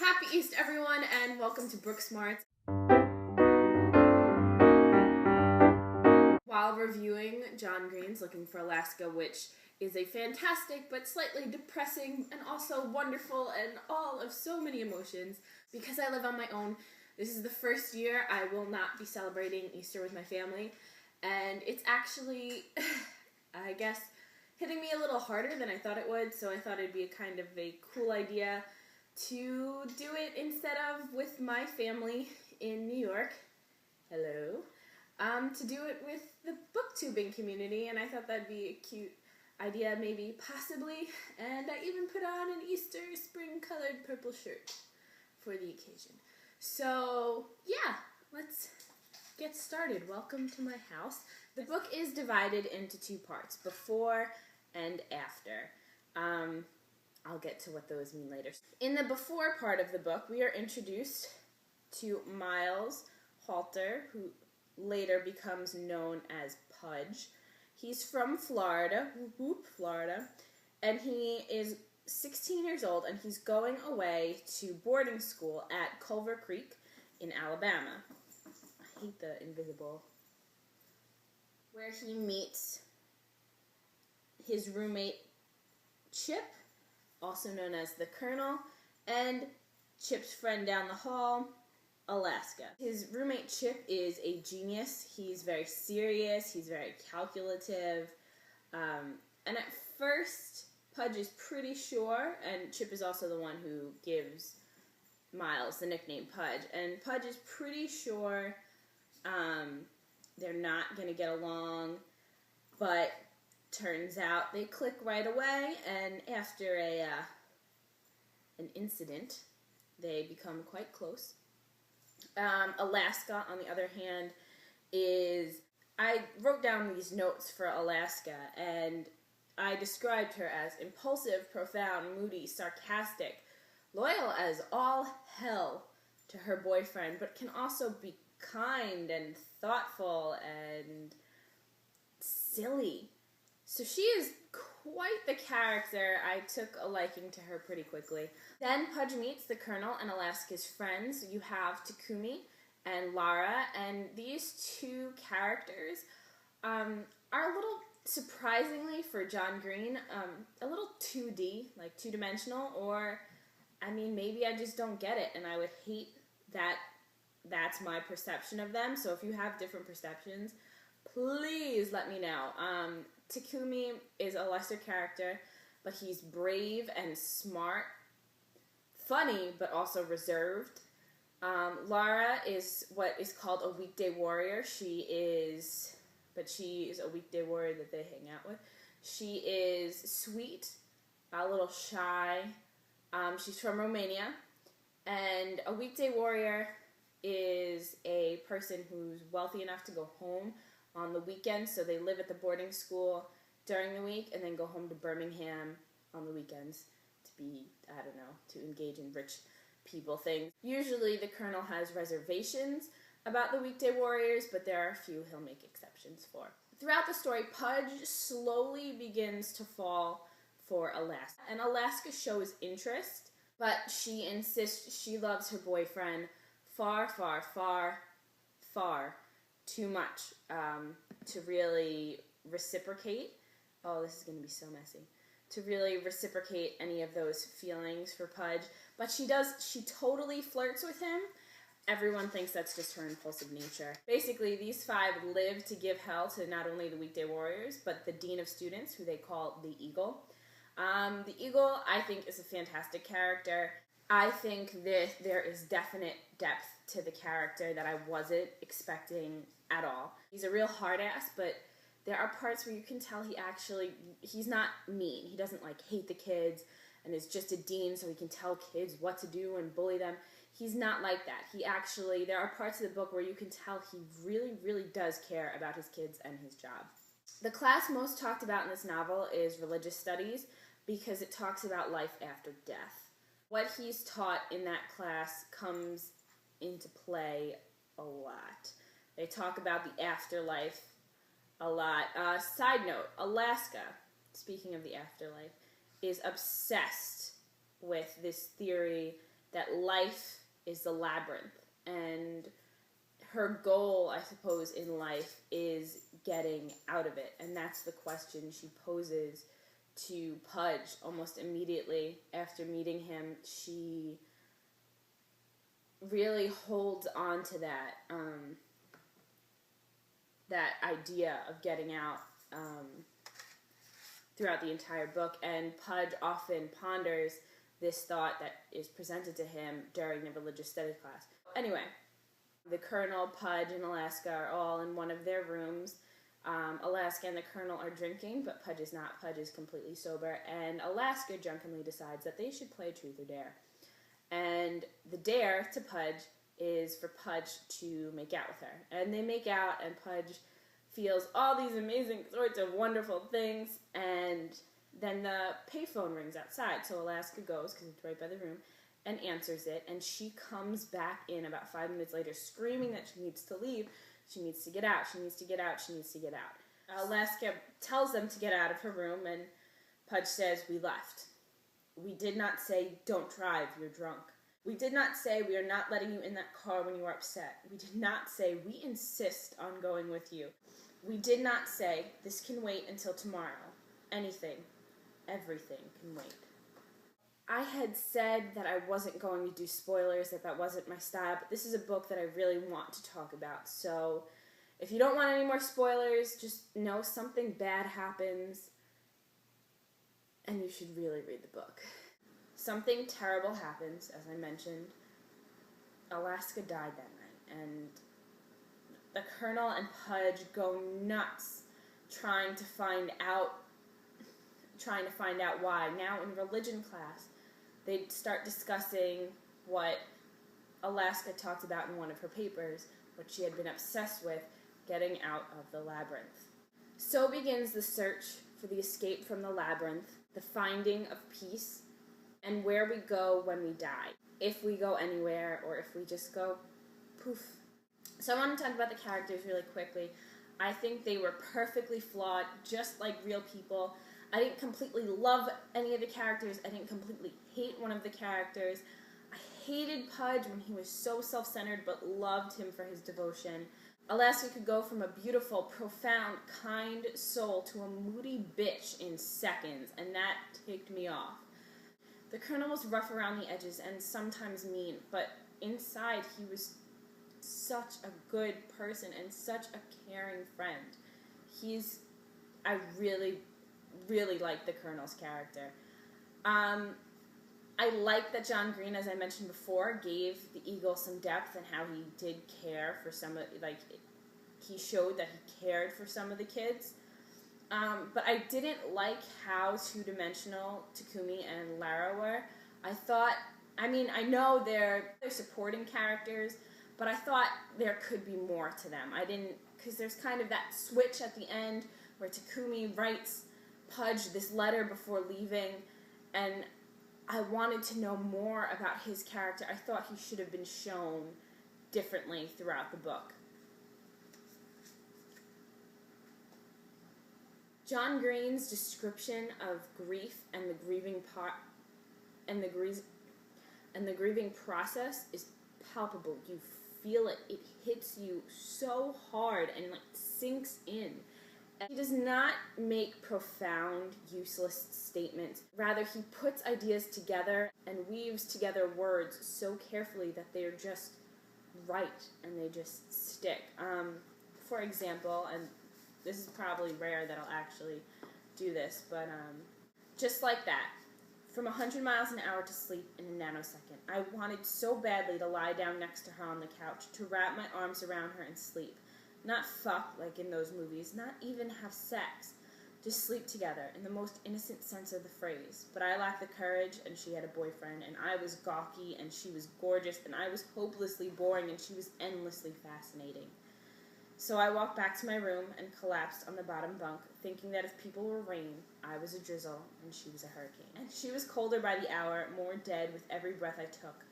Happy Easter, everyone, and welcome to Brooke Smarts. While reviewing John Green's Looking for Alaska, which is a fantastic but slightly depressing and also wonderful and all of so many emotions, because I live on my own, this is the first year I will not be celebrating Easter with my family, and it's actually, I guess, hitting me a little harder than I thought it would, so I thought it'd be a kind of a cool idea to do it instead of with my family in New York. Hello. To do it with the booktubing community, and I thought that'd be a cute idea, maybe, possibly, and I even put on an Easter spring-colored purple shirt for the occasion. So, yeah, let's get started. Welcome to my house. The book is divided into two parts, before and after. I'll get to what those mean later. In the before part of the book, we are introduced to Miles Halter, who later becomes known as Pudge. He's from Florida, Florida, and he is 16 years old, and he's going away to boarding school at Culver Creek in Alabama. I hate the invisible. Where he meets his roommate Chip, also known as the Colonel, and Chip's friend down the hall, Alaska. His roommate Chip is a genius. He's very serious, he's very calculative, and at first Pudge is pretty sure, and Chip is also the one who gives Miles the nickname Pudge, and Pudge is pretty sure they're not going to get along, but turns out they click right away, and after an incident, they become quite close. Alaska, on the other hand, I wrote down these notes for Alaska, and I described her as impulsive, profound, moody, sarcastic, loyal as all hell to her boyfriend, but can also be kind and thoughtful and silly. So she is quite the character. I took a liking to her pretty quickly. Then Pudge meets the Colonel and Alaska's friends. You have Takumi and Lara, and these two characters are a little, surprisingly for John Green, a little 2D, like two-dimensional, or, I mean, maybe I just don't get it, and I would hate that that's my perception of them. So if you have different perceptions, please let me know. Takumi is a lesser character, but he's brave and smart, funny, but also reserved. Lara is what is called a weekday warrior. She is a weekday warrior that they hang out with. She is sweet, a little shy. She's from Romania, and a weekday warrior is a person who's wealthy enough to go home on the weekends, so they live at the boarding school during the week and then go home to Birmingham on the weekends to engage in rich people things. Usually the Colonel has reservations about the weekday warriors, but there are a few he'll make exceptions for. Throughout the story, Pudge slowly begins to fall for Alaska, and Alaska shows interest, but she insists she loves her boyfriend far, far, far, far too much to really reciprocate. Oh, this is going to be so messy. To really reciprocate any of those feelings for Pudge. But she totally flirts with him. Everyone thinks that's just her impulsive nature. Basically, these five live to give hell to not only the weekday warriors, but the dean of students, who they call the Eagle. The Eagle, I think, is a fantastic character. I think that there is definite depth to the character that I wasn't expecting at all. He's a real hard ass, but there are parts where you can tell he's not mean. He doesn't hate the kids and is just a dean so he can tell kids what to do and bully them. He's not like that. There are parts of the book where you can tell he really, really does care about his kids and his job. The class most talked about in this novel is religious studies because it talks about life after death. What he's taught in that class comes into play a lot. They talk about the afterlife a lot. Side note, Alaska, speaking of the afterlife, is obsessed with this theory that life is the labyrinth, and her goal, I suppose, in life is getting out of it, and that's the question she poses to Pudge almost immediately after meeting him. She really holds on to that idea of getting out throughout the entire book, and Pudge often ponders this thought that is presented to him during the religious studies class. Anyway, the Colonel, Pudge, and Alaska are all in one of their rooms. Alaska and the Colonel are drinking, but Pudge is not. Pudge is completely sober, and Alaska drunkenly decides that they should play Truth or Dare. And the dare to Pudge is for Pudge to make out with her. And they make out, and Pudge feels all these amazing sorts of wonderful things, and then the payphone rings outside. So Alaska goes, because it's right by the room, and answers it, and she comes back in about 5 minutes later screaming that she needs to leave. She needs to get out, she needs to get out, she needs to get out. Alaska tells them to get out of her room, and Pudge says, "We left. We did not say, 'Don't drive, you're drunk.' We did not say, 'We are not letting you in that car when you are upset.' We did not say, 'We insist on going with you.' We did not say, 'This can wait until tomorrow.' Anything, everything can wait." I had said that I wasn't going to do spoilers, that wasn't my style, but this is a book that I really want to talk about. So if you don't want any more spoilers, just know something bad happens, and you should really read the book. Something terrible happens, as I mentioned. Alaska died that night, and the Colonel and Pudge go nuts trying to find out why. Now in religion class, they start discussing what Alaska talked about in one of her papers, what she had been obsessed with, getting out of the labyrinth. So begins the search for the escape from the labyrinth, the finding of peace, and where we go when we die. If we go anywhere, or if we just go poof. So I want to talk about the characters really quickly. I think they were perfectly flawed, just like real people. I didn't completely love any of the characters. I didn't completely hate one of the characters. I hated Pudge when he was so self-centered, but loved him for his devotion. Alaska could go from a beautiful, profound, kind soul to a moody bitch in seconds, and that ticked me off. The Colonel was rough around the edges and sometimes mean, but inside he was such a good person and such a caring friend. I really, really like the Colonel's character. I like that John Green, as I mentioned before, gave the Eagle some depth and how he did care for he showed that he cared for some of the kids. But I didn't like how two-dimensional Takumi and Lara were. I know they're supporting characters, but I thought there could be more to them. Because there's kind of that switch at the end where Takumi writes Pudge this letter before leaving, and I wanted to know more about his character. I thought he should have been shown differently throughout the book. John Green's description of grief and the grieving process is palpable. You feel it. It hits you so hard and sinks in. He does not make profound, useless statements. Rather, he puts ideas together and weaves together words so carefully that they are just right and they just stick. For example, and this is probably rare that I'll actually do this, but just like that, from 100 miles an hour to sleep in a nanosecond. I wanted so badly to lie down next to her on the couch, to wrap my arms around her and sleep. Not fuck like in those movies, not even have sex. Just sleep together in the most innocent sense of the phrase. But I lacked the courage, and she had a boyfriend, and I was gawky, and she was gorgeous, and I was hopelessly boring, and she was endlessly fascinating. So I walked back to my room and collapsed on the bottom bunk, thinking that if people were rain, I was a drizzle, and she was a hurricane. And she was colder by the hour, more dead with every breath I took.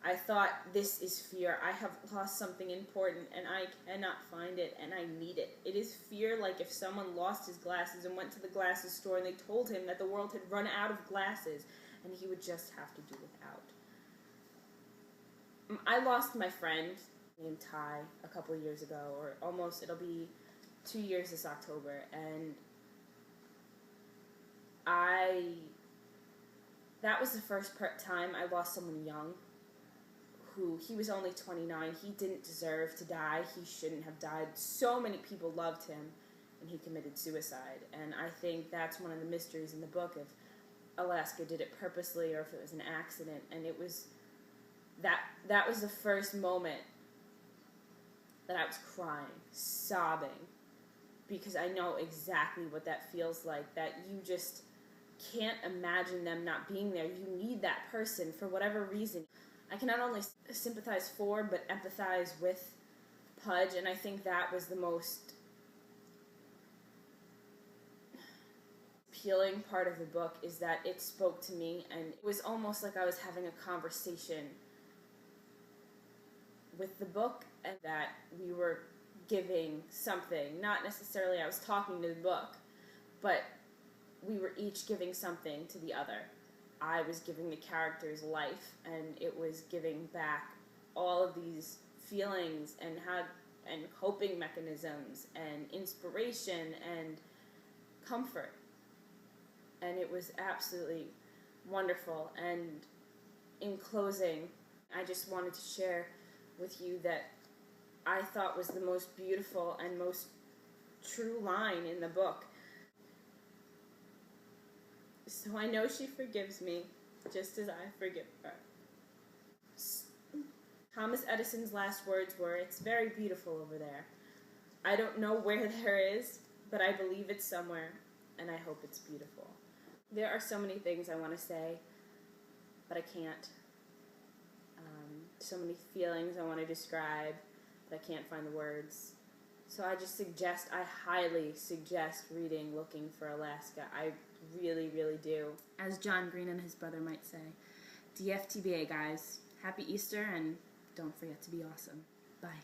I thought, this is fear. I have lost something important, and I cannot find it, and I need it. It is fear like if someone lost his glasses and went to the glasses store and they told him that the world had run out of glasses, and he would just have to do without. I lost my friend named Ty a couple of years ago, or almost, it'll be 2 years this October, and that was the first time I lost someone young. He was only 29. He didn't deserve to die. He shouldn't have died. So many people loved him, and he committed suicide. And I think that's one of the mysteries in the book, if Alaska did it purposely or if it was an accident. And it was that was the first moment that I was crying, sobbing, because I know exactly what that feels like, that you just can't imagine them not being there. You need that person for whatever reason. I can not only sympathize for, but empathize with Pudge, and I think that was the most appealing part of the book, is that it spoke to me, and it was almost like I was having a conversation with the book, and that we were giving something. Not necessarily I was talking to the book, but we were each giving something to the other. I was giving the characters life, and it was giving back all of these feelings and coping mechanisms and inspiration and comfort. And it was absolutely wonderful. And in closing, I just wanted to share with you that I thought was the most beautiful and most true line in the book. So I know she forgives me, just as I forgive her. Thomas Edison's last words were, "It's very beautiful over there. I don't know where there is, but I believe it's somewhere, and I hope it's beautiful." There are so many things I want to say, but I can't. So many feelings I want to describe, but I can't find the words. So I highly suggest reading Looking for Alaska. I really, really do. As John Green and his brother might say, DFTBA, guys. Happy Easter, and don't forget to be awesome. Bye.